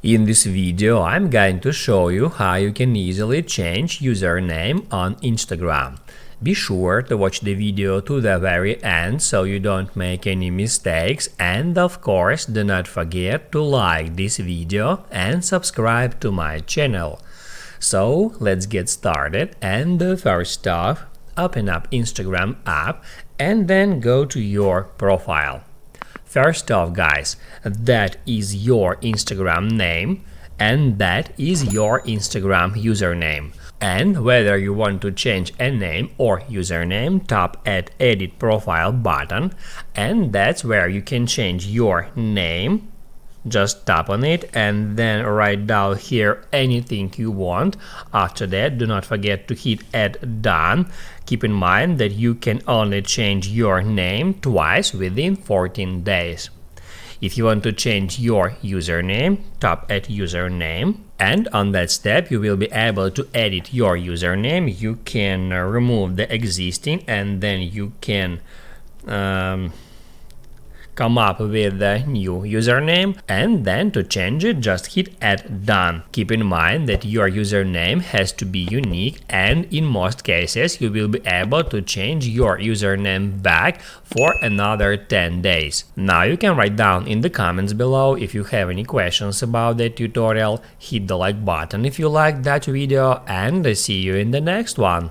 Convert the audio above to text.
In this video, I'm going to show you how you can easily change username on Instagram. Be sure to watch the video to the very end so you don't make any mistakes, and of course do not forget to like this video and subscribe to my channel. So let's get started, and first off, open up Instagram app and then go to your profile. First off, guys, that is your Instagram name and that is your Instagram username. And whether you want to change a name or username, tap at Edit Profile button, and that's where you can change your name. Just tap on it and then write down here anything you want. After that, do not forget to hit Add Done. Keep in mind that you can only change your name twice within 14 days. If you want to change your username, tap at Username, and on that step you will be able to edit your username. You can remove the existing and then you can come up with a new username, and then to change it just hit Add Done. Keep in mind that your username has to be unique, and in most cases you will be able to change your username back for another 10 days. Now you can write down in the comments below if you have any questions about the tutorial. Hit the like button if you liked that video, and see you in the next one.